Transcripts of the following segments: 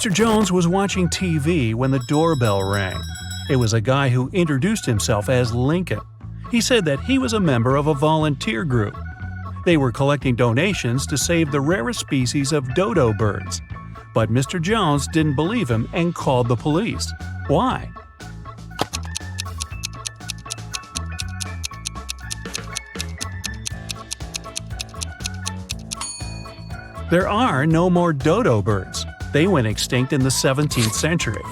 Mr. Jones was watching TV when the doorbell rang. It was a guy who introduced himself as Lincoln. He said that he was a member of a volunteer group. They were collecting donations to save the rarest species of dodo birds. But Mr. Jones didn't believe him and called the police. Why? There are no more dodo birds. They went extinct in the 17th century.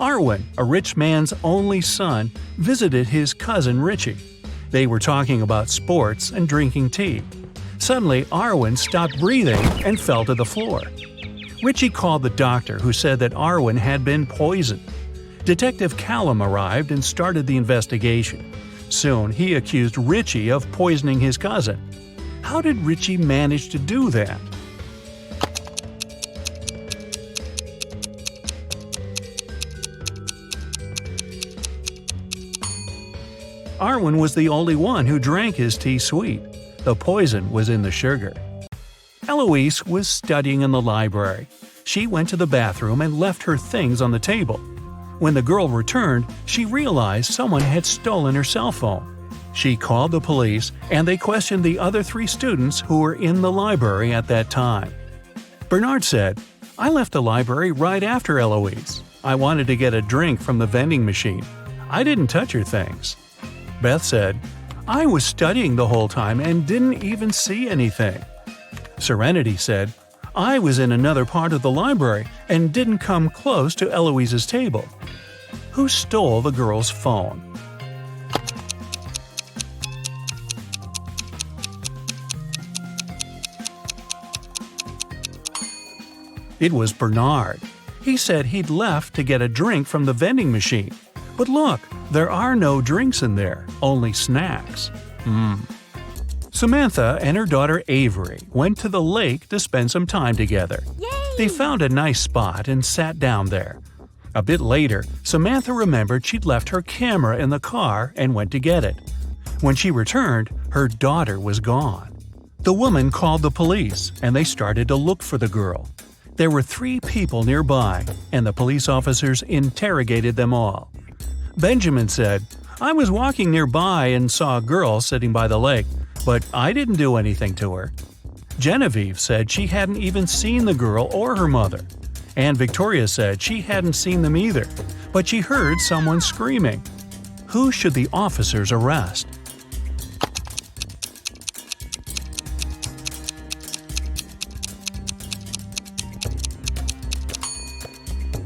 Arwen, a rich man's only son, visited his cousin Richie. They were talking about sports and drinking tea. Suddenly, Arwen stopped breathing and fell to the floor. Richie called the doctor, who said that Arwen had been poisoned. Detective Callum arrived and started the investigation. Soon, he accused Richie of poisoning his cousin. How did Richie manage to do that? Arwen was the only one who drank his tea sweet. The poison was in the sugar. Eloise was studying in the library. She went to the bathroom and left her things on the table. When the girl returned, she realized someone had stolen her cell phone. She called the police, and they questioned the other 3 students who were in the library at that time. Bernard said, "I left the library right after Eloise. I wanted to get a drink from the vending machine. I didn't touch her things." Beth said, "I was studying the whole time and didn't even see anything." Serenity said, "I was in another part of the library and didn't come close to Eloise's table." Who stole the girl's phone? It was Bernard. He said he'd left to get a drink from the vending machine. But look, there are no drinks in there, only snacks. Samantha and her daughter Avery went to the lake to spend some time together. Yay! They found a nice spot and sat down there. A bit later, Samantha remembered she'd left her camera in the car and went to get it. When she returned, her daughter was gone. The woman called the police, and they started to look for the girl. There were 3 people nearby, and the police officers interrogated them all. Benjamin said, "I was walking nearby and saw a girl sitting by the lake, but I didn't do anything to her." Genevieve said she hadn't even seen the girl or her mother. And Victoria said she hadn't seen them either, but she heard someone screaming. Who should the officers arrest?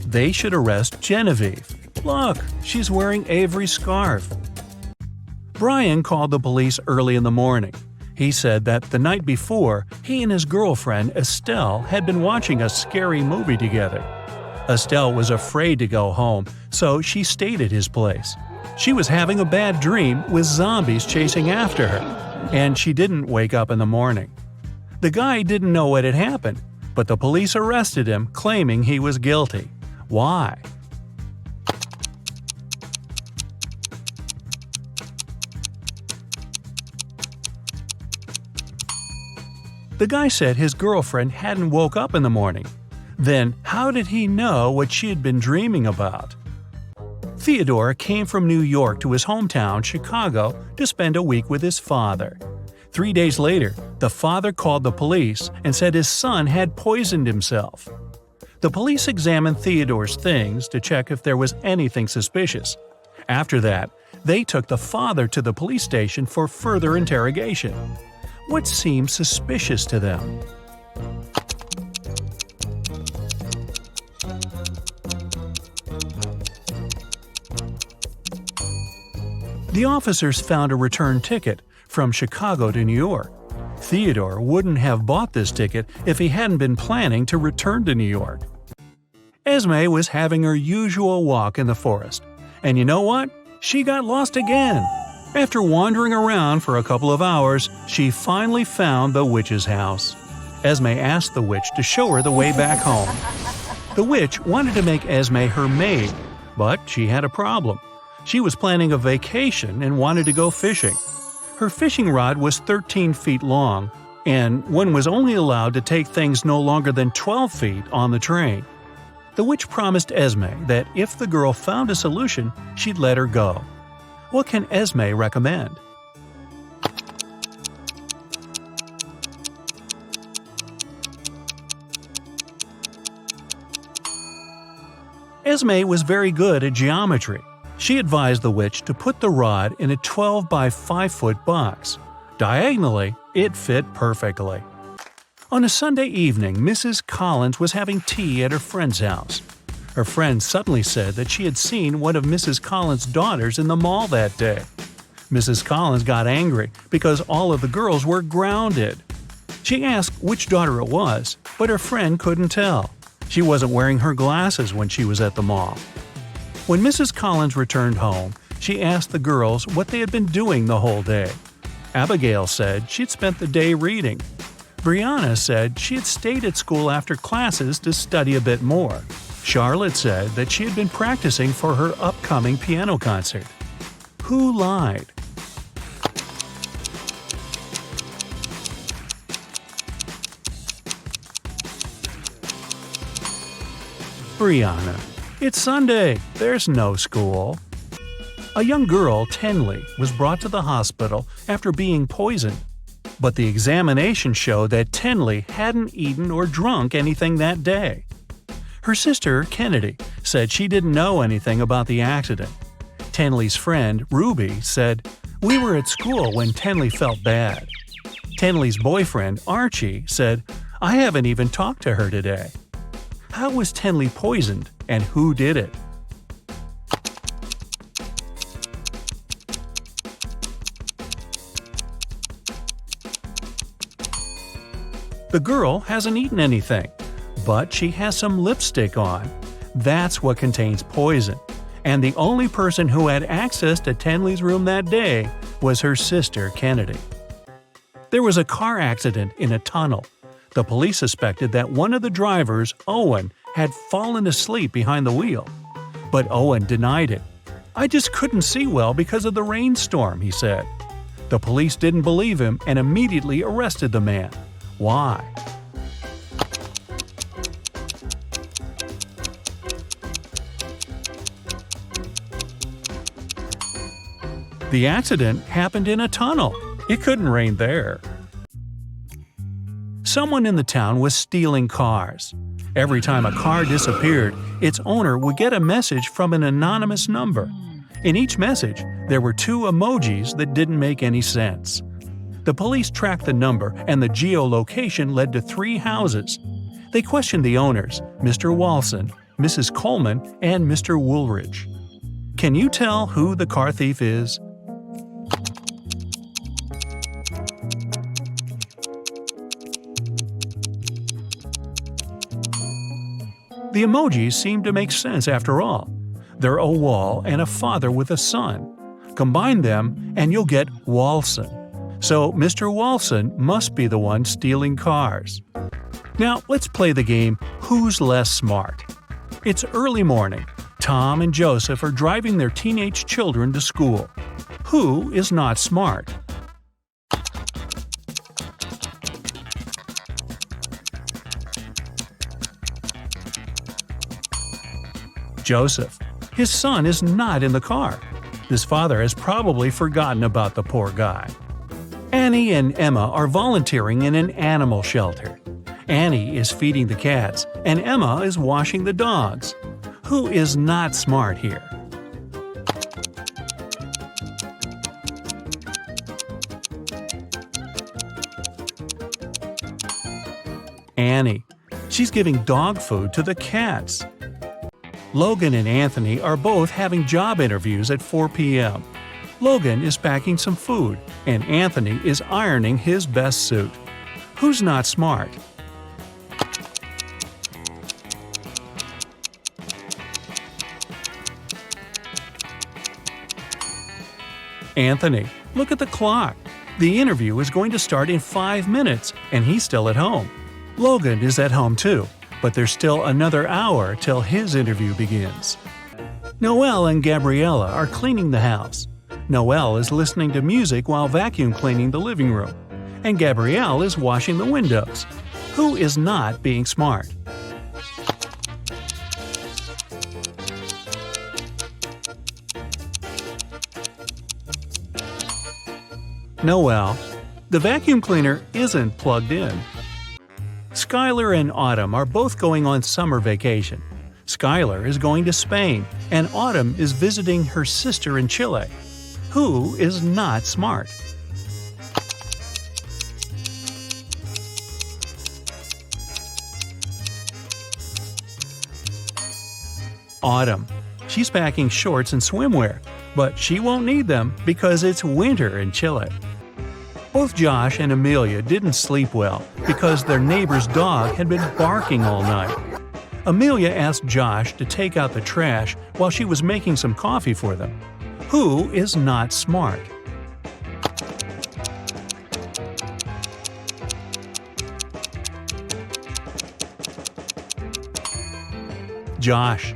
They should arrest Genevieve. Look, she's wearing Avery's scarf. Brian called the police early in the morning. He said that the night before, he and his girlfriend Estelle had been watching a scary movie together. Estelle was afraid to go home, so she stayed at his place. She was having a bad dream with zombies chasing after her, and she didn't wake up in the morning. The guy didn't know what had happened, but the police arrested him, claiming he was guilty. Why? The guy said his girlfriend hadn't woke up in the morning. Then, how did he know what she had been dreaming about? Theodore came from New York to his hometown, Chicago, to spend a week with his father. 3 days later, the father called the police and said his son had poisoned himself. The police examined Theodore's things to check if there was anything suspicious. After that, they took the father to the police station for further interrogation. What seemed suspicious to them? The officers found a return ticket from Chicago to New York. Theodore wouldn't have bought this ticket if he hadn't been planning to return to New York. Esme was having her usual walk in the forest. And you know what? She got lost again. After wandering around for a couple of hours, she finally found the witch's house. Esme asked the witch to show her the way back home. The witch wanted to make Esme her maid, but she had a problem. She was planning a vacation and wanted to go fishing. Her fishing rod was 13 feet long, and one was only allowed to take things no longer than 12 feet on the train. The witch promised Esme that if the girl found a solution, she'd let her go. What can Esme recommend? Esme was very good at geometry. She advised the witch to put the rod in a 12 by 5 foot box. Diagonally, it fit perfectly. On a Sunday evening, Mrs. Collins was having tea at her friend's house. Her friend suddenly said that she had seen one of Mrs. Collins' daughters in the mall that day. Mrs. Collins got angry because all of the girls were grounded. She asked which daughter it was, but her friend couldn't tell. She wasn't wearing her glasses when she was at the mall. When Mrs. Collins returned home, she asked the girls what they had been doing the whole day. Abigail said she'd spent the day reading. Brianna said she had stayed at school after classes to study a bit more. Charlotte said that she had been practicing for her upcoming piano concert. Who lied? Brianna. It's Sunday. There's no school. A young girl, Tenley, was brought to the hospital after being poisoned. But the examination showed that Tenley hadn't eaten or drunk anything that day. Her sister, Kennedy, said she didn't know anything about the accident. Tenley's friend, Ruby, said, "We were at school when Tenley felt bad." Tenley's boyfriend, Archie, said, "I haven't even talked to her today." How was Tenley poisoned, and who did it? The girl hasn't eaten anything, but she has some lipstick on. That's what contains poison. And the only person who had access to Tenley's room that day was her sister, Kennedy. There was a car accident in a tunnel. The police suspected that one of the drivers, Owen, had fallen asleep behind the wheel. But Owen denied it. "I just couldn't see well because of the rainstorm," he said. The police didn't believe him and immediately arrested the man. Why? The accident happened in a tunnel. It couldn't rain there. Someone in the town was stealing cars. Every time a car disappeared, its owner would get a message from an anonymous number. In each message, there were 2 emojis that didn't make any sense. The police tracked the number, and the geolocation led to 3 houses. They questioned the owners, Mr. Walson, Mrs. Coleman, and Mr. Woolridge. Can you tell who the car thief is? The emojis seem to make sense after all. They're a wall and a father with a son. Combine them and you'll get Walson. So Mr. Walson must be the one stealing cars. Now let's play the game Who's Less Smart? It's early morning. Tom and Joseph are driving their teenage children to school. Who is not smart? Joseph. His son is not in the car. His father has probably forgotten about the poor guy. Annie and Emma are volunteering in an animal shelter. Annie is feeding the cats, and Emma is washing the dogs. Who is not smart here? Annie. She's giving dog food to the cats. Logan and Anthony are both having job interviews at 4 p.m. Logan is packing some food, and Anthony is ironing his best suit. Who's not smart? Anthony. Look at the clock. The interview is going to start in 5 minutes, and he's still at home. Logan is at home too, but there's still another hour till his interview begins. Noelle and Gabriella are cleaning the house. Noelle is listening to music while vacuum cleaning the living room, and Gabrielle is washing the windows. Who is not being smart? Noel. The vacuum cleaner isn't plugged in. Skylar and Autumn are both going on summer vacation. Skylar is going to Spain, and Autumn is visiting her sister in Chile. Who is not smart? Autumn. She's packing shorts and swimwear, but she won't need them because it's winter in Chile. Both Josh and Amelia didn't sleep well because their neighbor's dog had been barking all night. Amelia asked Josh to take out the trash while she was making some coffee for them. Who is not smart? Josh.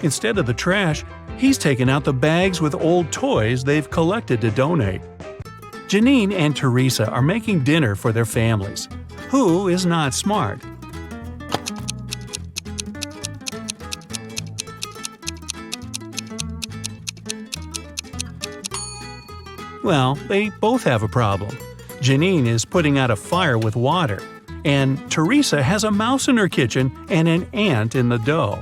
Instead of the trash, he's taken out the bags with old toys they've collected to donate. Janine and Teresa are making dinner for their families. Who is not smart? Well, they both have a problem. Janine is putting out a fire with water, and Teresa has a mouse in her kitchen and an ant in the dough.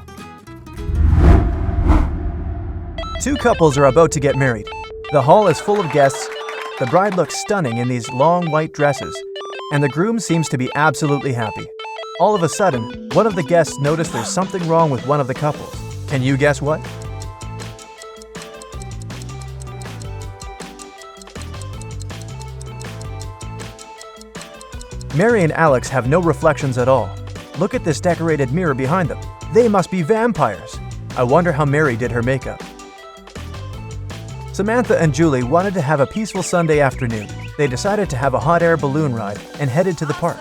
Two couples are about to get married. The hall is full of guests. The bride looks stunning in these long white dresses, and the groom seems to be absolutely happy. All of a sudden, one of the guests noticed there's something wrong with one of the couples. Can you guess what? Mary and Alex have no reflections at all. Look at this decorated mirror behind them. They must be vampires. I wonder how Mary did her makeup. Samantha and Julie wanted to have a peaceful Sunday afternoon. They decided to have a hot air balloon ride and headed to the park.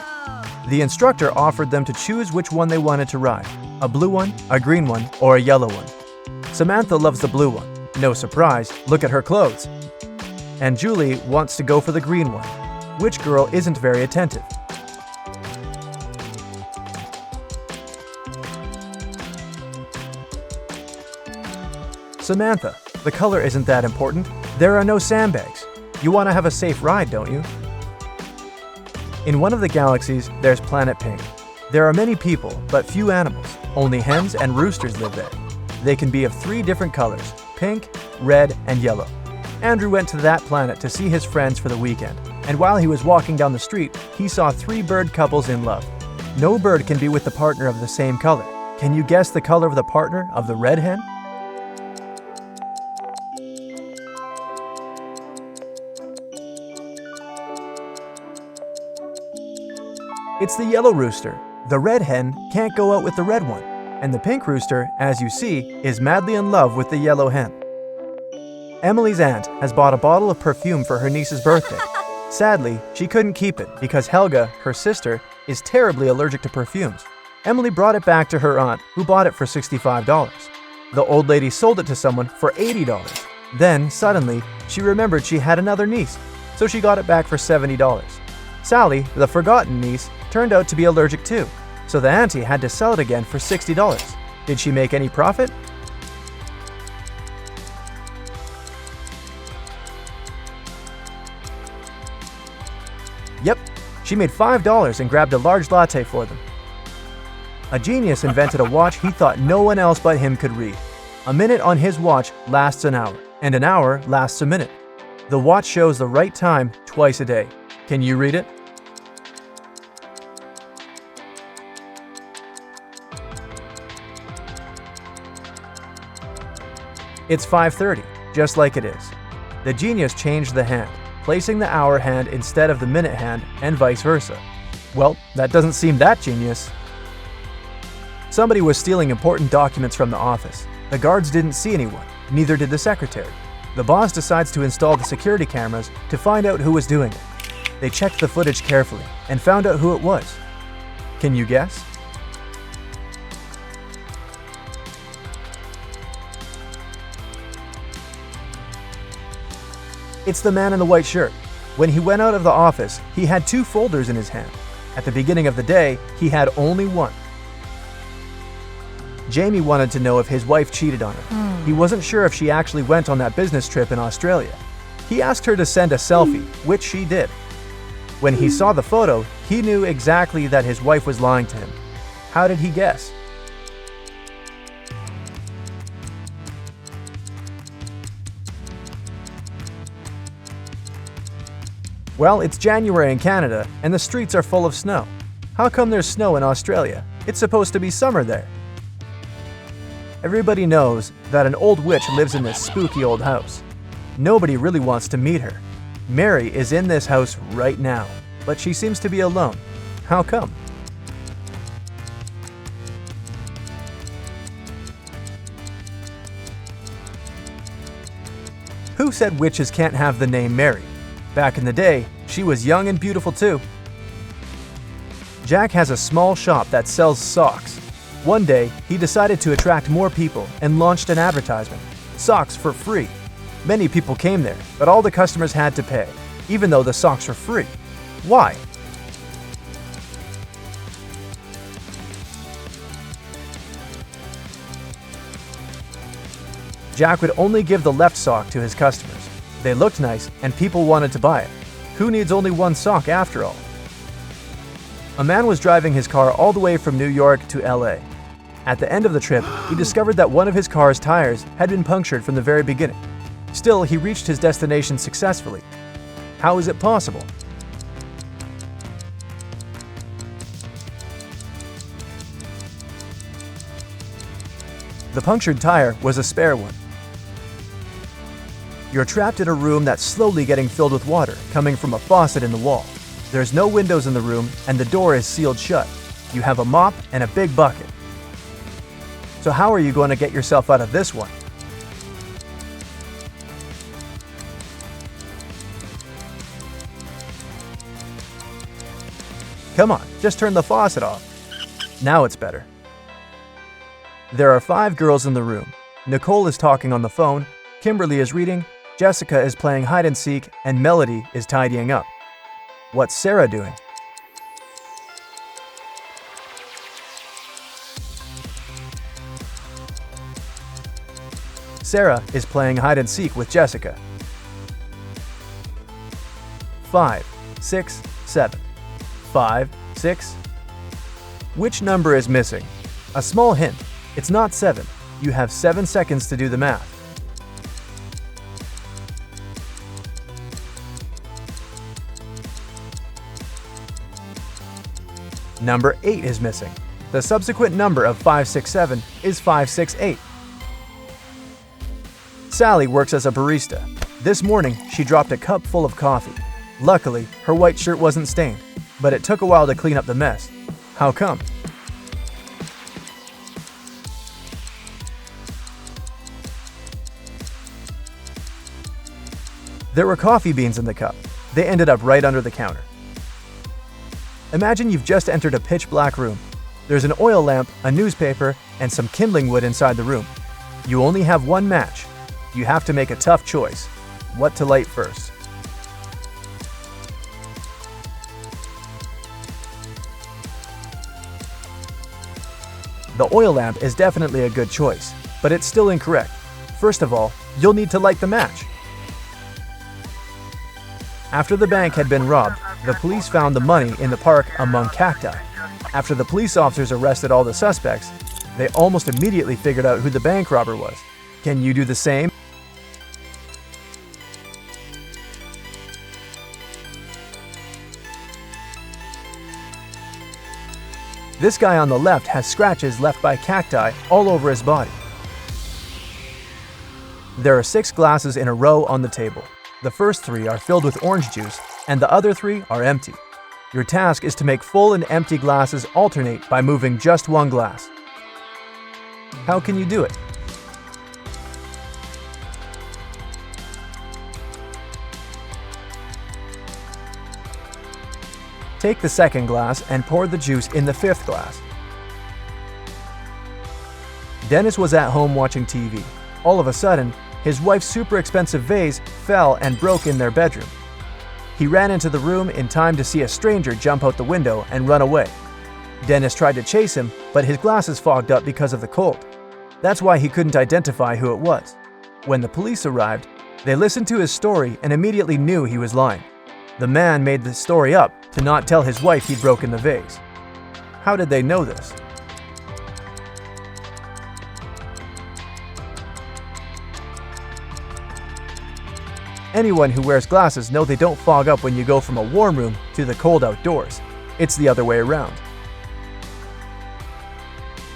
The instructor offered them to choose which one they wanted to ride, a blue one, a green one, or a yellow one. Samantha loves the blue one. No surprise, look at her clothes. And Julie wants to go for the green one. Which girl isn't very attentive? Samantha. The color isn't that important. There are no sandbags. You want to have a safe ride, don't you? In one of the galaxies, there's Planet Pink. There are many people, but few animals. Only hens and roosters live there. They can be of 3 different colors: pink, red, and yellow. Andrew went to that planet to see his friends for the weekend, and while he was walking down the street, he saw 3 bird couples in love. No bird can be with the partner of the same color. Can you guess the color of the partner of the red hen? It's the yellow rooster. The red hen can't go out with the red one, and the pink rooster, as you see, is madly in love with the yellow hen. Emily's aunt has bought a bottle of perfume for her niece's birthday. Sadly, she couldn't keep it because Helga, her sister, is terribly allergic to perfumes. Emily brought it back to her aunt, who bought it for $65. The old lady sold it to someone for $80. Then, suddenly, she remembered she had another niece, so she got it back for $70. Sally, the forgotten niece, turned out to be allergic too, so the auntie had to sell it again for $60. Did she make any profit? Yep, she made $5 and grabbed a large latte for them. A genius invented a watch he thought no one else but him could read. A minute on his watch lasts an hour, and an hour lasts a minute. The watch shows the right time twice a day. Can you read it? It's 5:30, just like it is. The genius changed the hand, placing the hour hand instead of the minute hand, and vice versa. Well, that doesn't seem that genius. Somebody was stealing important documents from the office. The guards didn't see anyone, neither did the secretary. The boss decides to install the security cameras to find out who was doing it. They checked the footage carefully and found out who it was. Can you guess? It's the man in the white shirt. When he went out of the office, he had 2 folders in his hand. At the beginning of the day, he had only one. Jamie wanted to know if his wife cheated on him. He wasn't sure if she actually went on that business trip in Australia. He asked her to send a selfie, which she did. When he saw the photo, he knew exactly that his wife was lying to him. How did he guess? Well, it's January in Canada, and the streets are full of snow. How come there's snow in Australia? It's supposed to be summer there. Everybody knows that an old witch lives in this spooky old house. Nobody really wants to meet her. Mary is in this house right now, but she seems to be alone. How come? Who said witches can't have the name Mary? Back in the day, she was young and beautiful too. Jack has a small shop that sells socks. One day, he decided to attract more people and launched an advertisement. Socks for free. Many people came there, but all the customers had to pay, even though the socks were free. Why? Jack would only give the left sock to his customers. They looked nice, and people wanted to buy it. Who needs only one sock after all? A man was driving his car all the way from New York to LA. At the end of the trip, he discovered that one of his car's tires had been punctured from the very beginning. Still, he reached his destination successfully. How is it possible? The punctured tire was a spare one. You're trapped in a room that's slowly getting filled with water coming from a faucet in the wall. There's no windows in the room and the door is sealed shut. You have a mop and a big bucket. So how are you going to get yourself out of this one? Come on, just turn the faucet off. Now it's better. There are 5 girls in the room. Nicole is talking on the phone, Kimberly is reading, Jessica is playing hide and seek, and Melody is tidying up. What's Sarah doing? Sarah is playing hide and seek with Jessica. 5, 6, 7. 5, 6. Which number is missing? A small hint. It's not 7. You have 7 seconds to do the math. Number 8 is missing. The subsequent number of 567 is 568. Sally works as a barista. This morning, she dropped a cup full of coffee. Luckily, her white shirt wasn't stained, but it took a while to clean up the mess. How come? There were coffee beans in the cup. They ended up right under the counter. Imagine you've just entered a pitch-black room. There's an oil lamp, a newspaper, and some kindling wood inside the room. You only have one match. You have to make a tough choice. What to light first? The oil lamp is definitely a good choice, but it's still incorrect. First of all, you'll need to light the match. After the bank had been robbed, the police found the money in the park among cacti. After the police officers arrested all the suspects, they almost immediately figured out who the bank robber was. Can you do the same? This guy on the left has scratches left by cacti all over his body. There are 6 glasses in a row on the table. The first 3 are filled with orange juice, and the other 3 are empty. Your task is to make full and empty glasses alternate by moving just one glass. How can you do it? Take the second glass and pour the juice in the 5th glass. Dennis was at home watching TV. All of a sudden, his wife's super expensive vase fell and broke in their bedroom. He ran into the room in time to see a stranger jump out the window and run away. Dennis tried to chase him, but his glasses fogged up because of the cold. That's why he couldn't identify who it was. When the police arrived, They listened to his story and immediately knew he was lying. The man made the story up to not tell his wife he'd broken the vase. How did they know this? Anyone who wears glasses know they don't fog up when you go from a warm room to the cold outdoors. It's the other way around.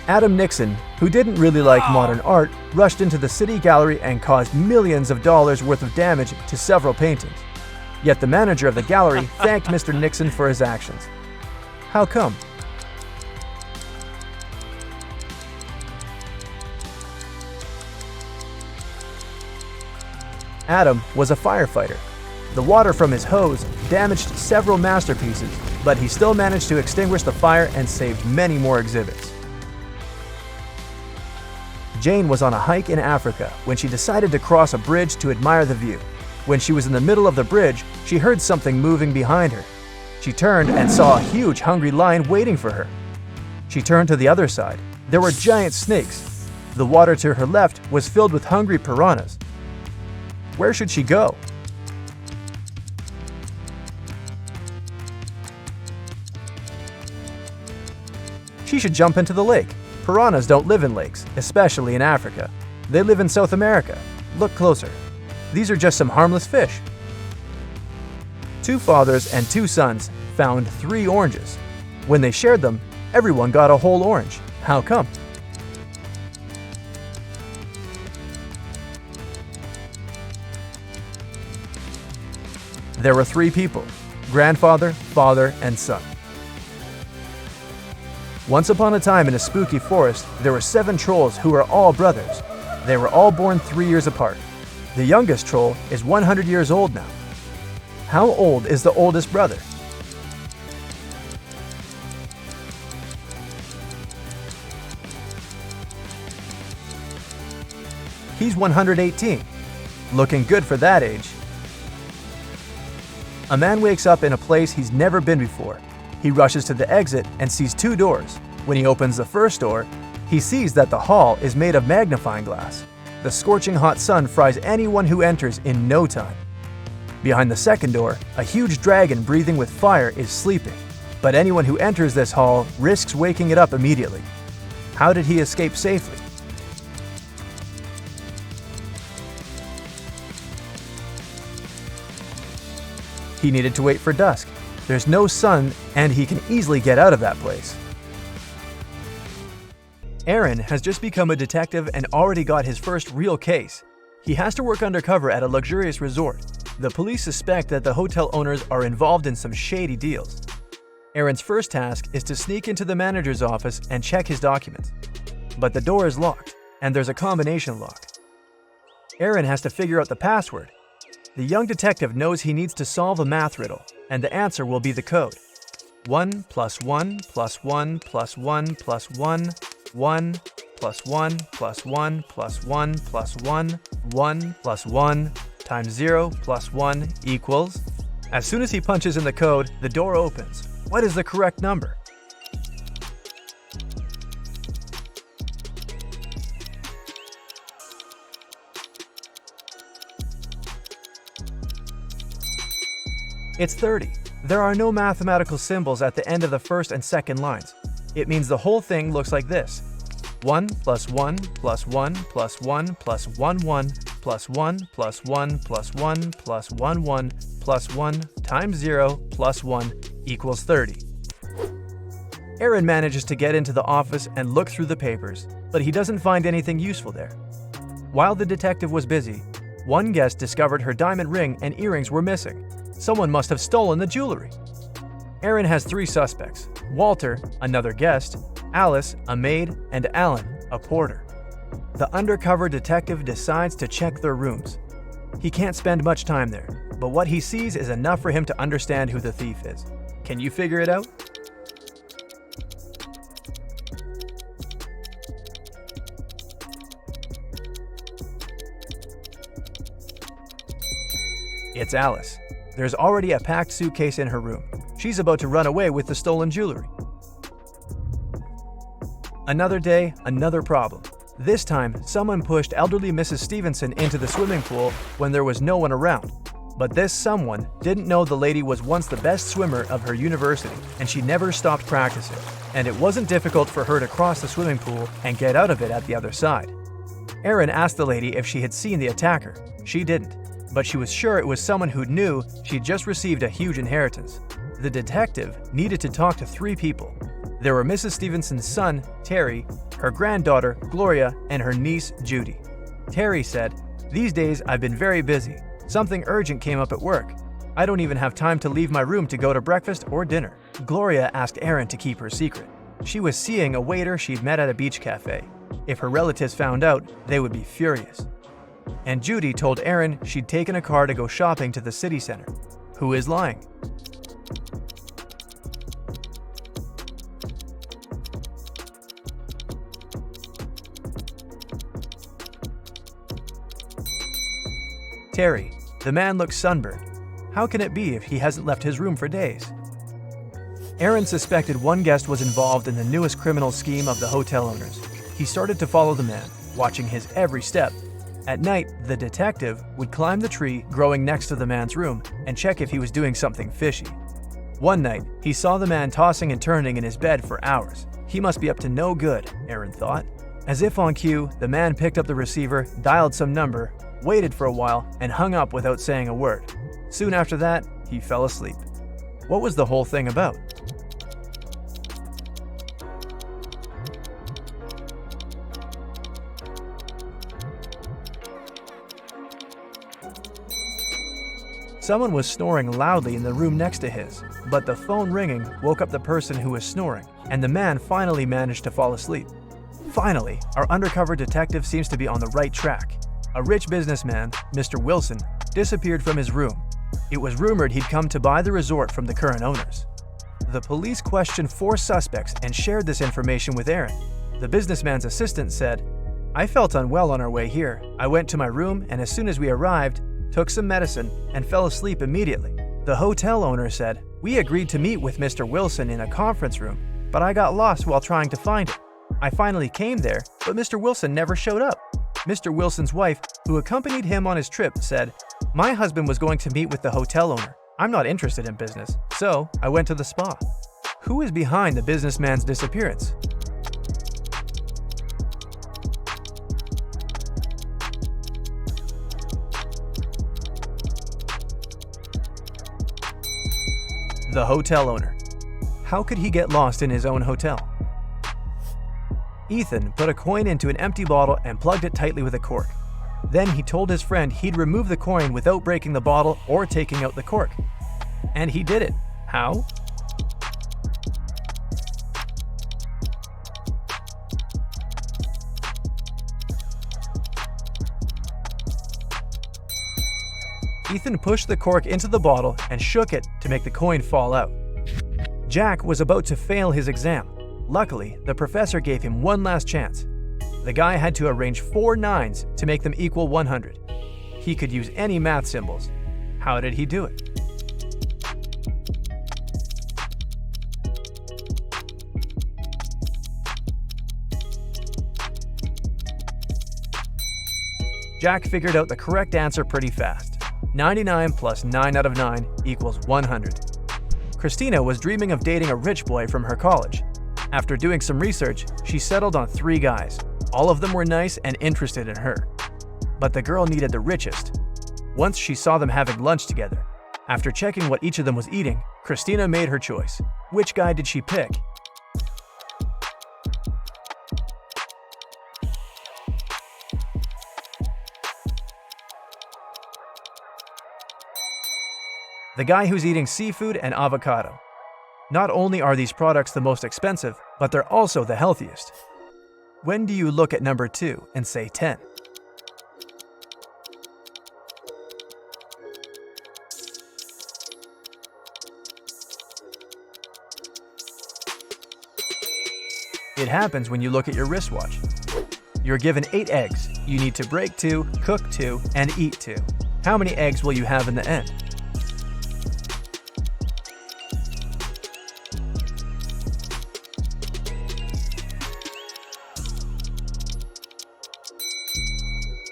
Adam Nixon, who didn't really like modern art, rushed into the city gallery and caused millions of dollars worth of damage to several paintings. Yet the manager of the gallery thanked Mr. Nixon for his actions. How come? Adam was a firefighter. The water from his hose damaged several masterpieces, but he still managed to extinguish the fire and saved many more exhibits. Jane was on a hike in Africa when she decided to cross a bridge to admire the view. When she was in the middle of the bridge, she heard something moving behind her. She turned and saw a huge hungry lion waiting for her. She turned to the other side. There were giant snakes. The water to her left was filled with hungry piranhas. Where should she go? She should jump into the lake. Piranhas don't live in lakes, especially in Africa. They live in South America. Look closer. These are just some harmless fish. 2 fathers and 2 sons found 3 oranges. When they shared them, everyone got a whole orange. How come? There were 3 people: grandfather, father, and son. Once upon a time in a spooky forest, there were 7 trolls who were all brothers. They were all born 3 years apart. The youngest troll is 100 years old now. How old is the oldest brother? He's 118. Looking good for that age. A man wakes up in a place he's never been before. He rushes to the exit and sees 2 doors. When he opens the first door, he sees that the hall is made of magnifying glass. The scorching hot sun fries anyone who enters in no time. Behind the second door, a huge dragon breathing with fire is sleeping. But anyone who enters this hall risks waking it up immediately. How did he escape safely? He needed to wait for dusk. There's no sun, and he can easily get out of that place. Aaron has just become a detective and already got his first real case. He has to work undercover at a luxurious resort. The police suspect that the hotel owners are involved in some shady deals. Aaron's first task is to sneak into the manager's office and check his documents. But the door is locked, and there's a combination lock. Aaron has to figure out the password. The young detective knows he needs to solve a math riddle, and the answer will be the code. 1 + 1 + 1 + 1 + 1, 1 + 1 + 1 + 1 + 1, 1 + 1 times 0 + 1 equals... As soon as he punches in the code, the door opens. What is the correct number? It's 30. There are no mathematical symbols at the end of the first and second lines. It means the whole thing looks like this. 1 + 1 + 1 + 1 + 1 1 + 1 + 1 + 1 + 1 1 + 1 times 0 + 1 equals 30. Aaron manages to get into the office and look through the papers, but he doesn't find anything useful there. While the detective was busy, one guest discovered her diamond ring and earrings were missing. Someone must have stolen the jewelry. Aaron has 3 suspects: Walter, another guest, Alice, a maid, and Alan, a porter. The undercover detective decides to check their rooms. He can't spend much time there, but what he sees is enough for him to understand who the thief is. Can you figure it out? It's Alice. There's already a packed suitcase in her room. She's about to run away with the stolen jewelry. Another day, another problem. This time, someone pushed elderly Mrs. Stevenson into the swimming pool when there was no one around. But this someone didn't know the lady was once the best swimmer of her university, and she never stopped practicing. And it wasn't difficult for her to cross the swimming pool and get out of it at the other side. Erin asked the lady if she had seen the attacker. She didn't, but she was sure it was someone who knew she'd just received a huge inheritance. The detective needed to talk to 3 people. There were Mrs. Stevenson's son, Terry, her granddaughter, Gloria, and her niece, Judy. Terry said, "These days I've been very busy. Something urgent came up at work. I don't even have time to leave my room to go to breakfast or dinner." Gloria asked Erin to keep her secret. She was seeing a waiter she'd met at a beach cafe. If her relatives found out, they would be furious. And Judy told Erin she'd taken a car to go shopping to the city center. Who is lying? Terry. The man looks sunburned. How can it be if he hasn't left his room for days? Erin suspected one guest was involved in the newest criminal scheme of the hotel owners. He started to follow the man, watching his every step. At night, the detective would climb the tree growing next to the man's room and check if he was doing something fishy. One night, he saw the man tossing and turning in his bed for hours. He must be up to no good, Erin thought. As if on cue, the man picked up the receiver, dialed some number, waited for a while, and hung up without saying a word. Soon after that, he fell asleep. What was the whole thing about? Someone was snoring loudly in the room next to his, but the phone ringing woke up the person who was snoring, and the man finally managed to fall asleep. Finally, our undercover detective seems to be on the right track. A rich businessman, Mr. Wilson, disappeared from his room. It was rumored he'd come to buy the resort from the current owners. The police questioned 4 suspects and shared this information with Erin. The businessman's assistant said, "I felt unwell on our way here. I went to my room and as soon as we arrived, took some medicine and fell asleep immediately." The hotel owner said, "We agreed to meet with Mr. Wilson in a conference room, but I got lost while trying to find it. I finally came there, but Mr. Wilson never showed up." Mr. Wilson's wife, who accompanied him on his trip, said, "My husband was going to meet with the hotel owner. I'm not interested in business, so I went to the spa." Who is behind the businessman's disappearance? The hotel owner. How could he get lost in his own hotel? Ethan put a coin into an empty bottle and plugged it tightly with a cork. Then he told his friend he'd remove the coin without breaking the bottle or taking out the cork. And he did it. How? Ethan pushed the cork into the bottle and shook it to make the coin fall out. Jack was about to fail his exam. Luckily, the professor gave him one last chance. The guy had to arrange 4 9s to make them equal 100. He could use any math symbols. How did he do it? Jack figured out the correct answer pretty fast. 99 plus 9 out of 9 equals 100. Christina was dreaming of dating a rich boy from her college. After doing some research, she settled on 3 guys. All of them were nice and interested in her. But the girl needed the richest. Once she saw them having lunch together. After checking what each of them was eating, Christina made her choice. Which guy did she pick? The guy who's eating seafood and avocado. Not only are these products the most expensive, but they're also the healthiest. When do you look at number 2 and say 10? It happens when you look at your wristwatch. You're given 8 eggs. You need to break 2, cook 2, and eat 2. How many eggs will you have in the end?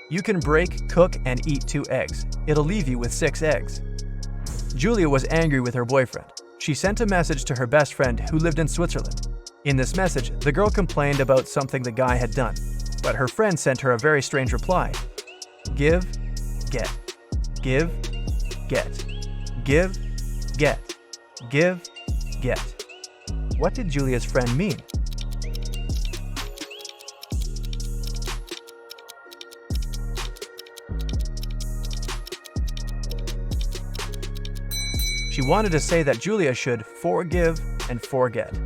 You can break, cook, and eat 2 eggs. It'll leave you with 6 eggs. Julia was angry with her boyfriend. She sent a message to her best friend who lived in Switzerland. In this message, the girl complained about something the guy had done, but her friend sent her a very strange reply. Give, get. Give, get. Give, get. Give, get. What did Julia's friend mean? She wanted to say that Julia should forgive and forget.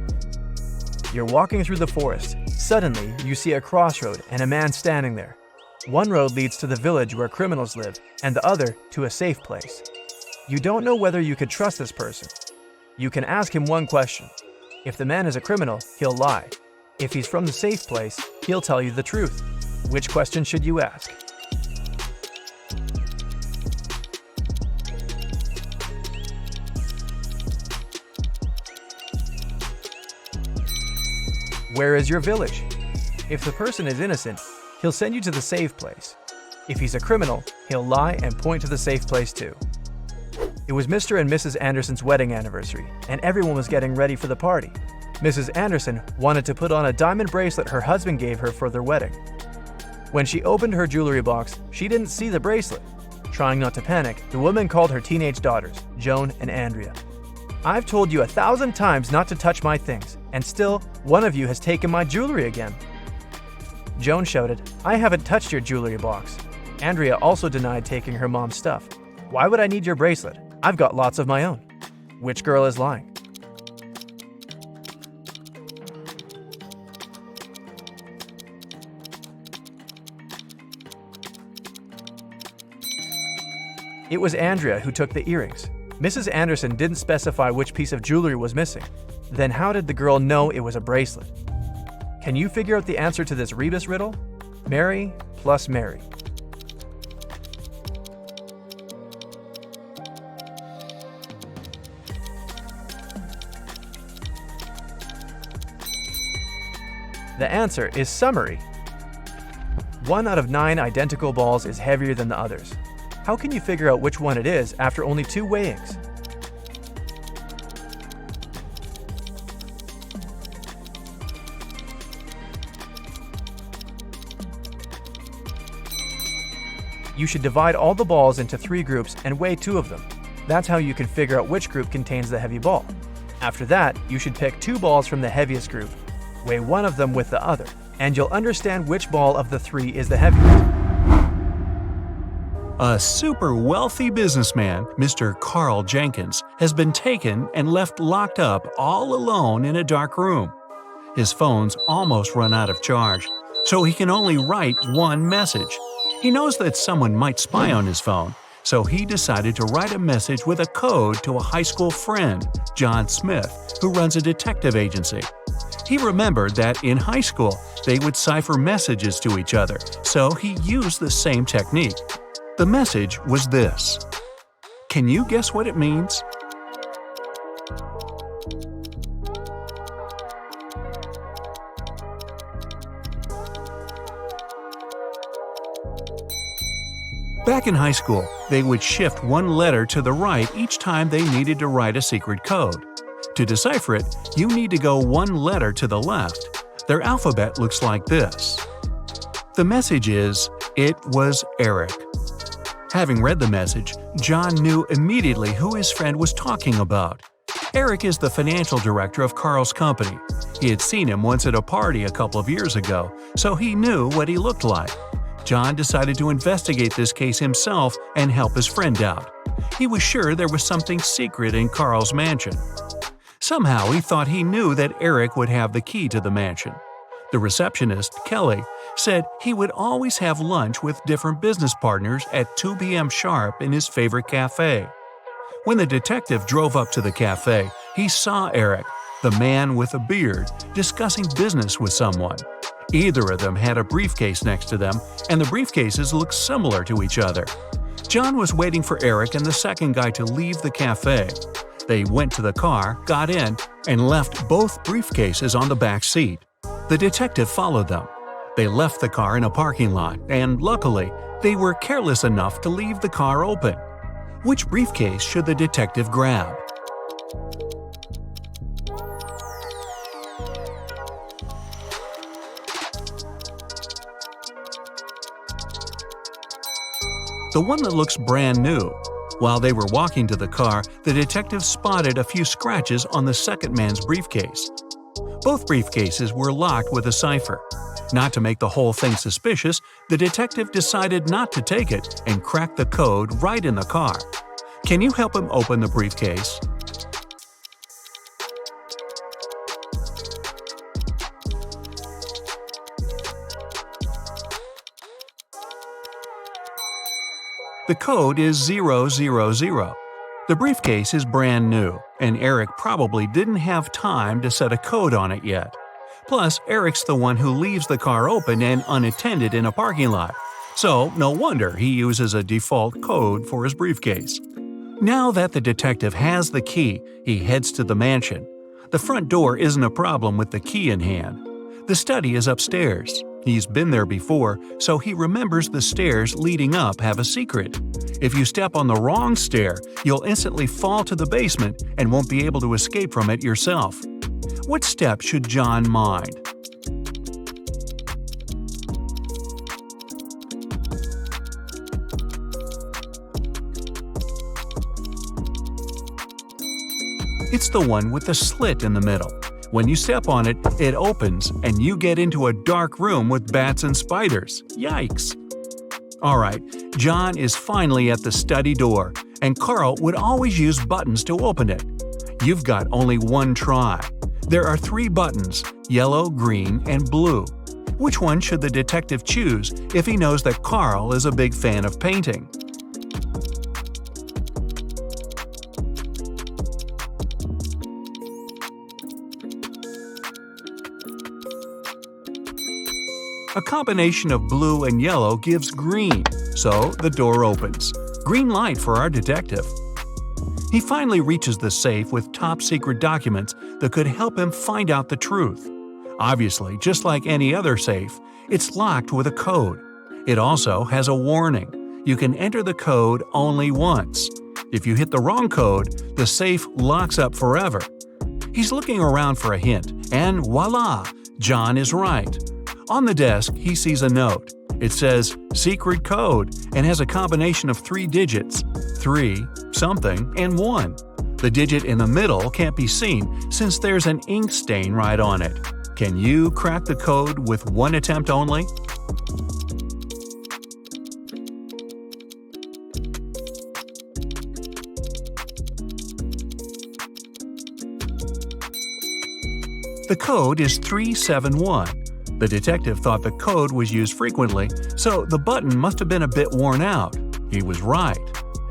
You're walking through the forest. Suddenly, you see a crossroad and a man standing there. One road leads to the village where criminals live, and the other to a safe place. You don't know whether you could trust this person. You can ask him one question. If the man is a criminal, he'll lie. If he's from the safe place, he'll tell you the truth. Which question should you ask? Where is your village? If the person is innocent, he'll send you to the safe place. If he's a criminal, he'll lie and point to the safe place too. It was Mr. and Mrs. Anderson's wedding anniversary, and everyone was getting ready for the party. Mrs. Anderson wanted to put on a diamond bracelet her husband gave her for their wedding. When she opened her jewelry box, she didn't see the bracelet. Trying not to panic, the woman called her teenage daughters, Joan and Andrea. I've told you 1,000 times not to touch my things, and still, one of you has taken my jewelry again. Joan shouted, I haven't touched your jewelry box. Andrea also denied taking her mom's stuff. Why would I need your bracelet? I've got lots of my own. Which girl is lying? It was Andrea who took the earrings. Mrs. Anderson didn't specify which piece of jewelry was missing. Then how did the girl know it was a bracelet? Can you figure out the answer to this Rebus riddle? Mary plus Mary. The answer is summary. 1 out of 9 identical balls is heavier than the others. How can you figure out which one it is after only 2 weighings? You should divide all the balls into 3 groups and weigh 2 of them. That's how you can figure out which group contains the heavy ball. After that, you should pick 2 balls from the heaviest group, weigh 1 of them with the other, and you'll understand which ball of the 3 is the heaviest. A super wealthy businessman, Mr. Carl Jenkins, has been taken and left locked up all alone in a dark room. His phone's almost run out of charge, so he can only write one message. He knows that someone might spy on his phone, so he decided to write a message with a code to a high school friend, John Smith, who runs a detective agency. He remembered that in high school, they would cipher messages to each other, so he used the same technique. The message was this. Can you guess what it means? Back in high school, they would shift one letter to the right each time they needed to write a secret code. To decipher it, you need to go one letter to the left. Their alphabet looks like this. The message is, it was Eric. Having read the message, John knew immediately who his friend was talking about. Eric is the financial director of Carl's company. He had seen him once at a party a couple of years ago, so he knew what he looked like. John decided to investigate this case himself and help his friend out. He was sure there was something secret in Carl's mansion. Somehow he thought he knew that Eric would have the key to the mansion. The receptionist, Kelly, said he would always have lunch with different business partners at 2 p.m. sharp in his favorite cafe. When the detective drove up to the cafe, he saw Eric, the man with a beard, discussing business with someone. Either of them had a briefcase next to them, and the briefcases looked similar to each other. John was waiting for Eric and the second guy to leave the cafe. They went to the car, got in, and left both briefcases on the back seat. The detective followed them. They left the car in a parking lot, and luckily, They were careless enough to leave the car open. Which briefcase should the detective grab? The one that looks brand new. While they were walking to the car, the detective spotted a few scratches on the second man's briefcase. Both briefcases were locked with a cipher. Not to make the whole thing suspicious, the detective decided not to take it and cracked the code right in the car. Can you help him open the briefcase? The code is 000. The briefcase is brand new, and Eric probably didn't have time to set a code on it yet. Plus, Eric's the one who leaves the car open and unattended in a parking lot, so no wonder he uses a default code for his briefcase. Now that the detective has the key, he heads to the mansion. The front door isn't a problem with the key in hand. The study is upstairs. He's been there before, so he remembers the stairs leading up have a secret. If you step on the wrong stair, you'll instantly fall to the basement and won't be able to escape from it yourself. What step should John mind? It's the one with the slit in the middle. When you step on it, it opens, and you get into a dark room with bats and spiders. Yikes! Alright, John is finally at the study door, and Carl would always use buttons to open it. You've got only one try. There are 3 buttons, yellow, green, and blue. Which one should the detective choose if he knows that Carl is a big fan of painting? A combination of blue and yellow gives green, so the door opens. Green light for our detective. He finally reaches the safe with top-secret documents that could help him find out the truth. Obviously, just like any other safe, it's locked with a code. It also has a warning. You can enter the code only once. If you hit the wrong code, the safe locks up forever. He's looking around for a hint, and voila! John is right. On the desk, he sees a note. It says, "Secret code," and has a combination of 3 digits, 3, something, and 1. The digit in the middle can't be seen since there's an ink stain right on it. Can you crack the code with one attempt only? The code is 371. The detective thought the code was used frequently, so the button must have been a bit worn out. He was right.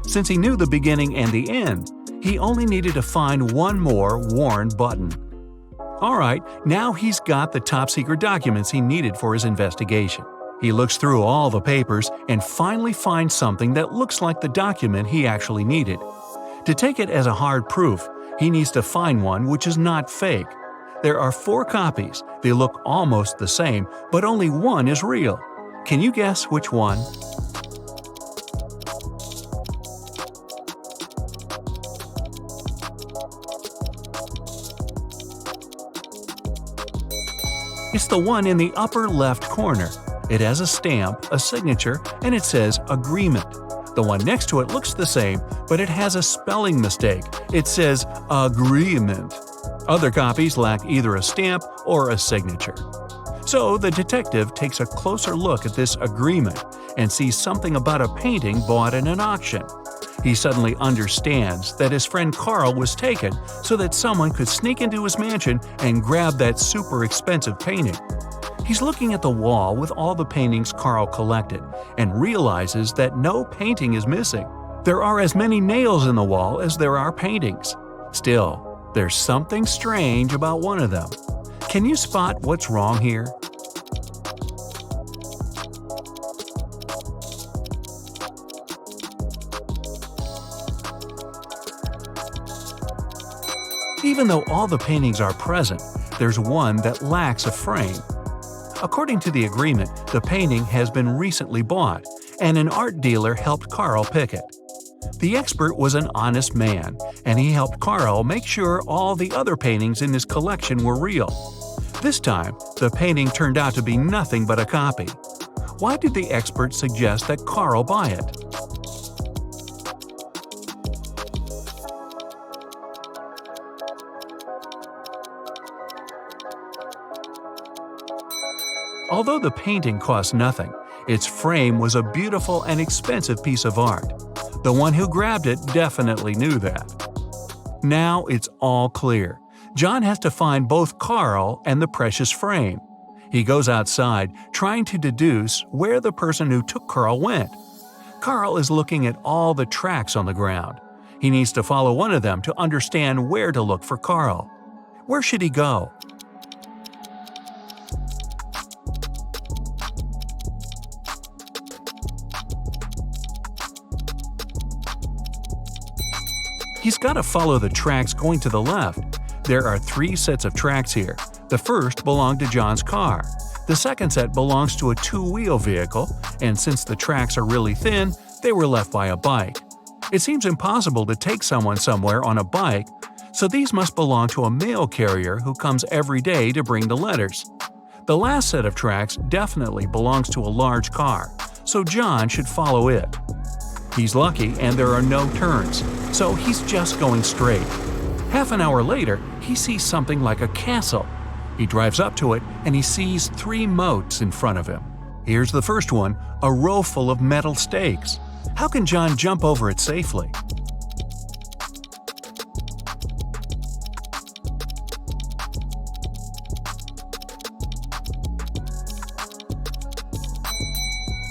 Since he knew the beginning and the end, he only needed to find one more worn button. Alright, now he's got the top-secret documents he needed for his investigation. He looks through all the papers and finally finds something that looks like the document he actually needed. To take it as a hard proof, he needs to find one which is not fake. There are 4 copies. They look almost the same, but only one is real. Can you guess which one? It's the one in the upper left corner. It has a stamp, a signature, and it says agreement. The one next to it looks the same, but it has a spelling mistake. It says agreement. Other copies lack either a stamp or a signature. So the detective takes a closer look at this agreement and sees something about a painting bought in an auction. He suddenly understands that his friend Carl was taken so that someone could sneak into his mansion and grab that super expensive painting. He's looking at the wall with all the paintings Carl collected and realizes that no painting is missing. There are as many nails in the wall as there are paintings. Still, there's something strange about one of them. Can you spot what's wrong here? Even though all the paintings are present, there's one that lacks a frame. According to the agreement, the painting has been recently bought, and an art dealer helped Carl pick it. The expert was an honest man, and he helped Carl make sure all the other paintings in his collection were real. This time, the painting turned out to be nothing but a copy. Why did the expert suggest that Carl buy it? Although the painting cost nothing, its frame was a beautiful and expensive piece of art. The one who grabbed it definitely knew that. Now it's all clear. John has to find both Carl and the precious frame. He goes outside, trying to deduce where the person who took Carl went. Carl is looking at all the tracks on the ground. He needs to follow one of them to understand where to look for Carl. Where should he go? He's got to follow the tracks going to the left. There are 3 sets of tracks here. The first belonged to John's car. The second set belongs to a 2-wheel vehicle, and since the tracks are really thin, they were left by a bike. It seems impossible to take someone somewhere on a bike, so these must belong to a mail carrier who comes every day to bring the letters. The last set of tracks definitely belongs to a large car, so John should follow it. He's lucky and there are no turns, so he's just going straight. Half an hour later, he sees something like a castle. He drives up to it and he sees 3 moats in front of him. Here's the first one, a row full of metal stakes. How can John jump over it safely?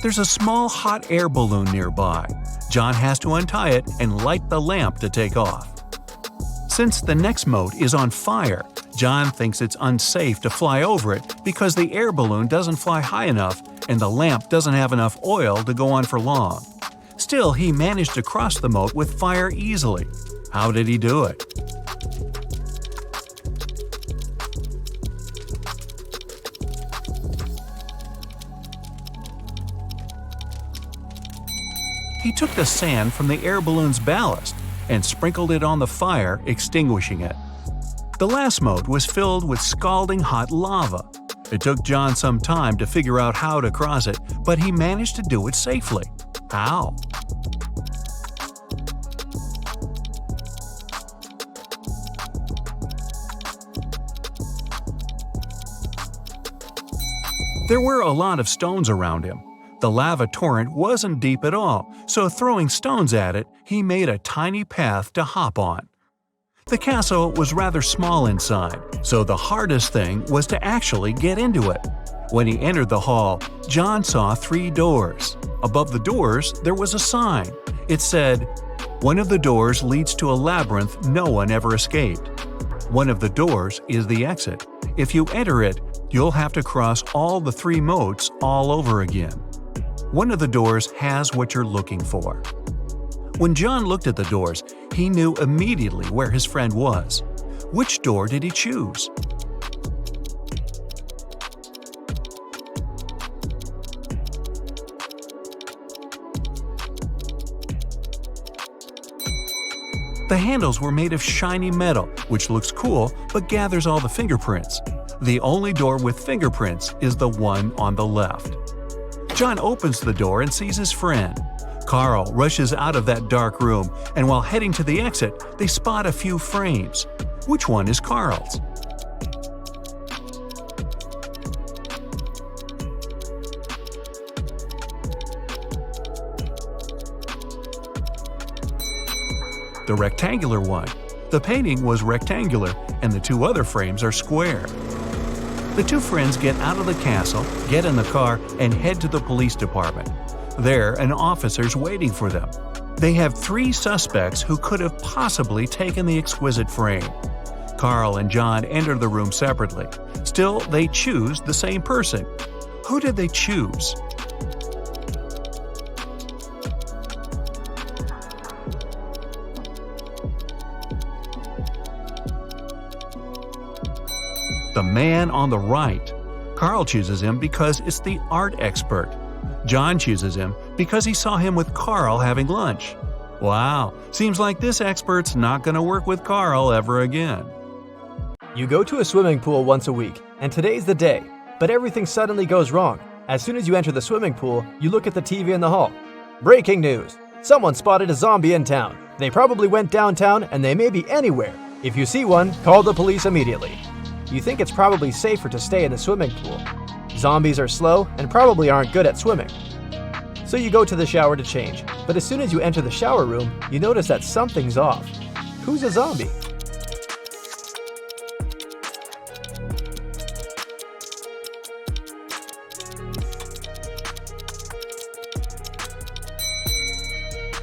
There's a small hot air balloon nearby. John has to untie it and light the lamp to take off. Since the next moat is on fire, John thinks it's unsafe to fly over it because the air balloon doesn't fly high enough and the lamp doesn't have enough oil to go on for long. Still, he managed to cross the moat with fire easily. How did he do it? He took the sand from the air balloon's ballast and sprinkled it on the fire, extinguishing it. The last moat was filled with scalding hot lava. It took John some time to figure out how to cross it, but he managed to do it safely. How? There were a lot of stones around him. The lava torrent wasn't deep at all, so throwing stones at it, he made a tiny path to hop on. The castle was rather small inside, so the hardest thing was to actually get into it. When he entered the hall, John saw 3 doors. Above the doors, there was a sign. It said, "One of the doors leads to a labyrinth no one ever escaped. One of the doors is the exit. If you enter it, you'll have to cross all the 3 moats all over again. One of the doors has what you're looking for." When John looked at the doors, he knew immediately where his friend was. Which door did he choose? The handles were made of shiny metal, which looks cool but gathers all the fingerprints. The only door with fingerprints is the one on the left. John opens the door and sees his friend. Carl rushes out of that dark room, and while heading to the exit, they spot a few frames. Which one is Carl's? The rectangular one. The painting was rectangular, and the 2 other frames are square. The 2 friends get out of the castle, get in the car, and head to the police department. There, an officer's waiting for them. They have 3 suspects who could have possibly taken the exquisite frame. Carl and John enter the room separately. Still, they choose the same person. Who did they choose? The man on the right. Carl chooses him because it's the art expert. John chooses him because he saw him with Carl having lunch. Wow, seems like this expert's not going to work with Carl ever again. You go to a swimming pool once a week, and today's the day, but everything suddenly goes wrong. As soon as you enter the swimming pool, you look at the TV in the hall. Breaking news! Someone spotted a zombie in town. They probably went downtown and they may be anywhere. If you see one, call the police immediately. You think it's probably safer to stay in the swimming pool. Zombies are slow and probably aren't good at swimming. So you go to the shower to change, but as soon as you enter the shower room, you notice that something's off. Who's a zombie?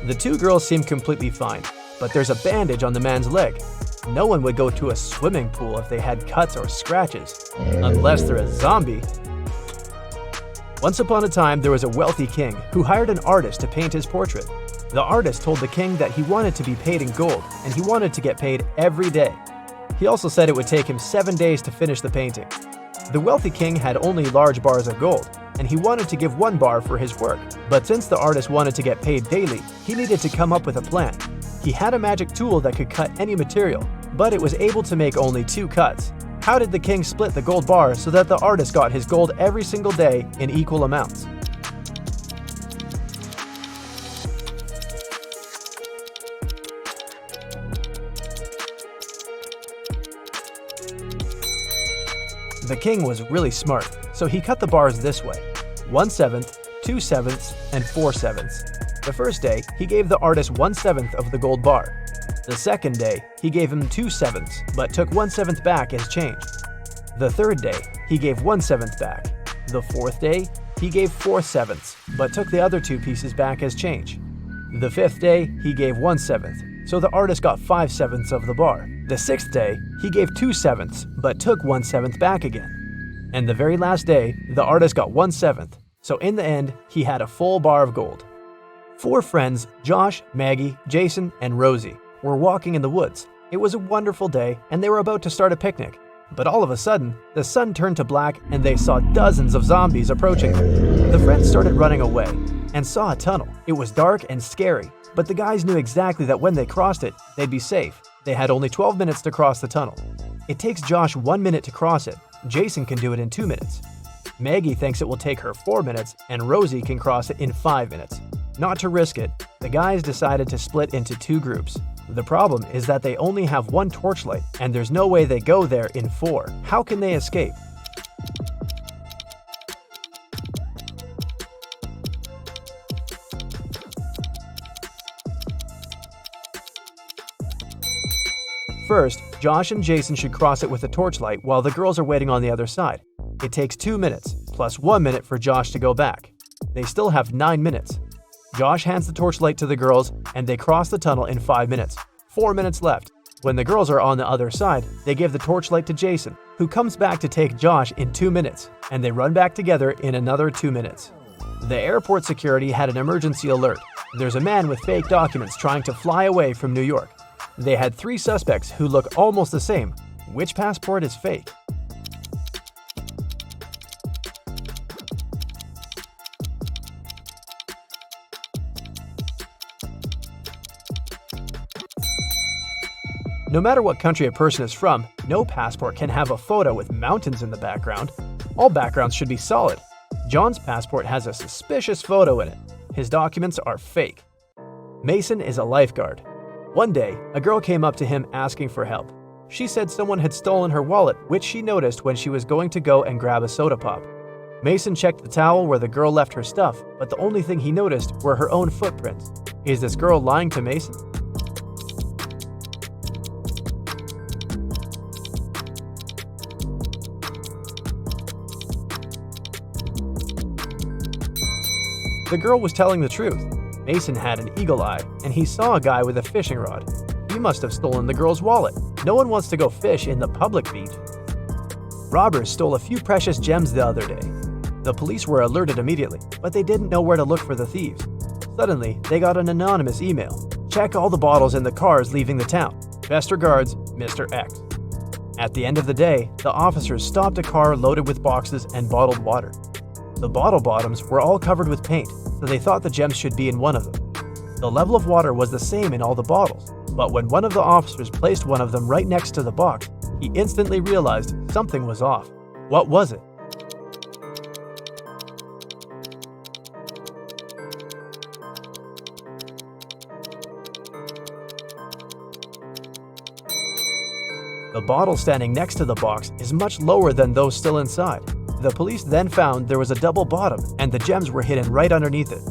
The two girls seem completely fine, but there's a bandage on the man's leg. No one would go to a swimming pool if they had cuts or scratches, unless they're a zombie. Once upon a time, there was a wealthy king who hired an artist to paint his portrait. The artist told the king that he wanted to be paid in gold, and he wanted to get paid every day. He also said it would take him 7 days to finish the painting. The wealthy king had only large bars of gold, and he wanted to give 1 bar for his work. But since the artist wanted to get paid daily, he needed to come up with a plan. He had a magic tool that could cut any material, but it was able to make only 2 cuts. How did the king split the gold bar so that the artist got his gold every single day in equal amounts? The king was really smart, so he cut the bars this way: 1/7, 2/7, and 4/7. The first day, he gave the artist 1/7 of the gold bar. The second day, he gave him 2/7, but took 1/7 back as change. The third day, he gave 1/7 back. The fourth day, he gave 4/7, but took the other 2 pieces back as change. The fifth day, he gave 1/7, so the artist got 5/7 of the bar. The sixth day, he gave 2/7, but took 1/7 back again. And the very last day, the artist got 1/7, so in the end, he had a full bar of gold. 4 friends, Josh, Maggie, Jason, and Rosie, were walking in the woods. It was a wonderful day, and they were about to start a picnic. But all of a sudden, the sun turned to black and they saw dozens of zombies approaching them. The friends started running away and saw a tunnel. It was dark and scary, but the guys knew exactly that when they crossed it, they'd be safe. They had only 12 minutes to cross the tunnel. It takes Josh 1 minute to cross it. Jason can do it in 2 minutes. Maggie thinks it will take her 4 minutes, and Rosie can cross it in 5 minutes. Not to risk it, the guys decided to split into 2 groups. The problem is that they only have 1 torchlight, and there's no way they go there in 4. How can they escape? First, Josh and Jason should cross it with a torchlight while the girls are waiting on the other side. It takes 2 minutes, plus 1 minute for Josh to go back. They still have 9 minutes. Josh hands the torchlight to the girls, and they cross the tunnel in 5 minutes. 4 minutes left. When the girls are on the other side, they give the torchlight to Jason, who comes back to take Josh in 2 minutes, and they run back together in another 2 minutes. The airport security had an emergency alert. There's a man with fake documents trying to fly away from New York. They had 3 suspects who look almost the same. Which passport is fake? No matter what country a person is from, no passport can have a photo with mountains in the background. All backgrounds should be solid. John's passport has a suspicious photo in it. His documents are fake. Mason is a lifeguard. One day, a girl came up to him asking for help. She said someone had stolen her wallet, which she noticed when she was going to go and grab a soda pop. Mason checked the towel where the girl left her stuff, but the only thing he noticed were her own footprints. Is this girl lying to Mason? The girl was telling the truth. Mason had an eagle eye, and he saw a guy with a fishing rod. He must have stolen the girl's wallet. No one wants to go fish in the public beach. Robbers stole a few precious gems the other day. The police were alerted immediately, but they didn't know where to look for the thieves. Suddenly, they got an anonymous email. Check all the bottles in the cars leaving the town. Best regards, Mr. X. At the end of the day, the officers stopped a car loaded with boxes and bottled water. The bottle bottoms were all covered with paint, so they thought the gems should be in one of them. The level of water was the same in all the bottles, but when one of the officers placed one of them right next to the box, he instantly realized something was off. What was it? The bottle standing next to the box is much lower than those still inside. The police then found there was a double bottom and the gems were hidden right underneath it.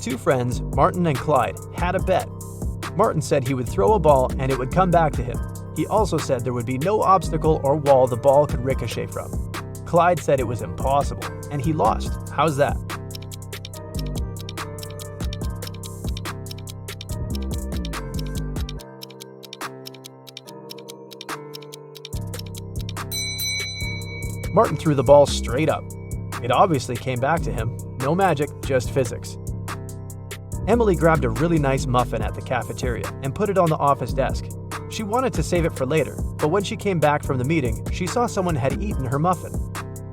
Two friends, Martin and Clyde, had a bet. Martin said he would throw a ball and it would come back to him. He also said there would be no obstacle or wall the ball could ricochet from. Clyde said it was impossible, and he lost. How's that? Martin threw the ball straight up. It obviously came back to him. No magic, just physics. Emily grabbed a really nice muffin at the cafeteria and put it on the office desk. She wanted to save it for later, but when she came back from the meeting, she saw someone had eaten her muffin.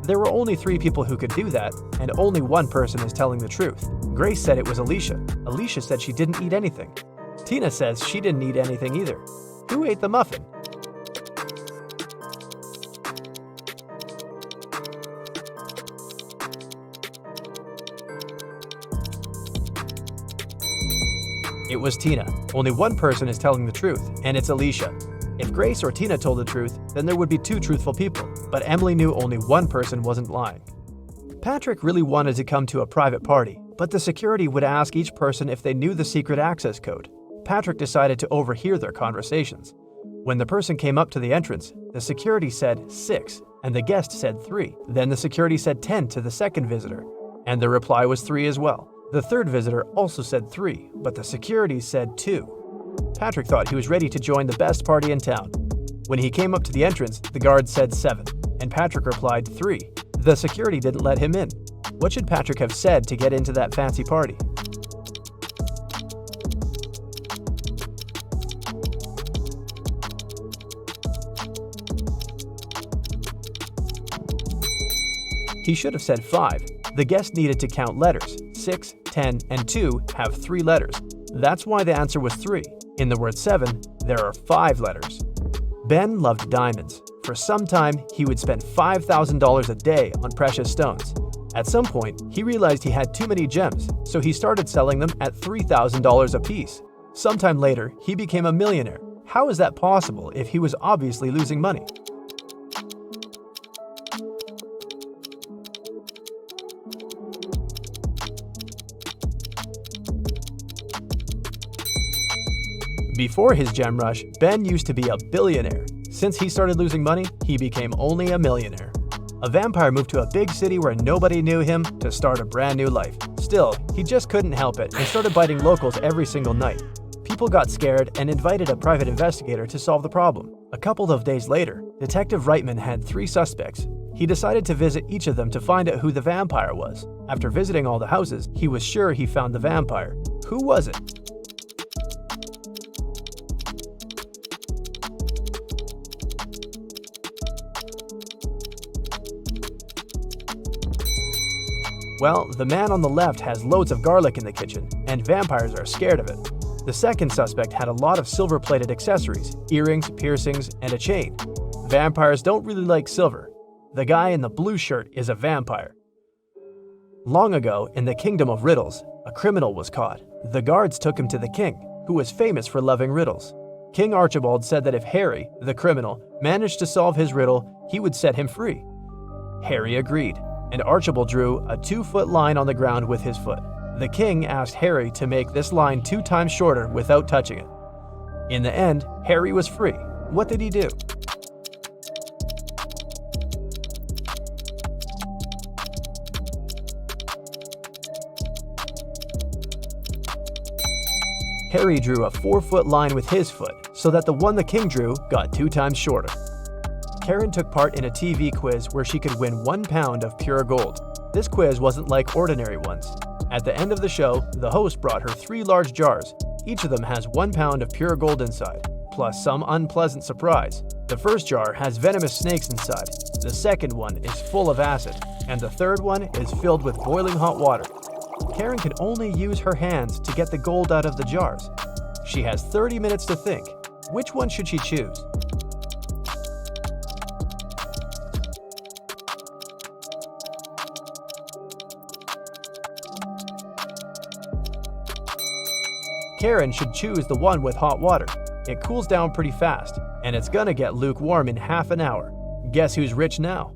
There were only 3 people who could do that, and only one person is telling the truth. Grace said it was Alicia. Alicia said she didn't eat anything. Tina says she didn't eat anything either. Who ate the muffin? It was Tina. Only one person is telling the truth, and it's Alicia. If Grace or Tina told the truth, then there would be 2 truthful people, but Emily knew only one person wasn't lying. Patrick really wanted to come to a private party, but the security would ask each person if they knew the secret access code. Patrick decided to overhear their conversations. When the person came up to the entrance, the security said 6, and the guest said 3. Then the security said 10 to the second visitor, and the reply was 3 as well. The third visitor also said 3, but the security said 2. Patrick thought he was ready to join the best party in town. When he came up to the entrance, the guard said 7, and Patrick replied 3. The security didn't let him in. What should Patrick have said to get into that fancy party? He should have said 5. The guest needed to count letters. 6, 10, and 2 have 3 letters. That's why the answer was 3. In the word 7, there are 5 letters. Ben loved diamonds. For some time, he would spend $5,000 a day on precious stones. At some point, he realized he had too many gems, so he started selling them at $3,000 a piece. Sometime later, he became a millionaire. How is that possible if he was obviously losing money? Before his gem rush, Ben used to be a billionaire. Since he started losing money, he became only a millionaire. A vampire moved to a big city where nobody knew him to start a brand new life. Still, he just couldn't help it and started biting locals every single night. People got scared and invited a private investigator to solve the problem. A couple of days later, Detective Reitman had 3 suspects. He decided to visit each of them to find out who the vampire was. After visiting all the houses, he was sure he found the vampire. Who was it? Well, the man on the left has loads of garlic in the kitchen, and vampires are scared of it. The second suspect had a lot of silver-plated accessories, earrings, piercings, and a chain. Vampires don't really like silver. The guy in the blue shirt is a vampire. Long ago, in the kingdom of Riddles, a criminal was caught. The guards took him to the king, who was famous for loving riddles. King Archibald said that if Harry, the criminal, managed to solve his riddle, he would set him free. Harry agreed, and Archibald drew a 2-foot line on the ground with his foot. The king asked Harry to make this line 2 times shorter without touching it. In the end, Harry was free. What did he do? Harry drew a 4-foot line with his foot, so that the one the king drew got 2 times shorter. Karen took part in a TV quiz where she could win 1 pound of pure gold. This quiz wasn't like ordinary ones. At the end of the show, the host brought her 3 large jars. Each of them has 1 pound of pure gold inside, plus some unpleasant surprise. The first jar has venomous snakes inside. The second one is full of acid. and the third one is filled with boiling hot water. Karen can only use her hands to get the gold out of the jars. She has 30 minutes to think. Which one should she choose? Karen should choose the one with hot water. It cools down pretty fast, and it's gonna get lukewarm in half an hour. Guess who's rich now?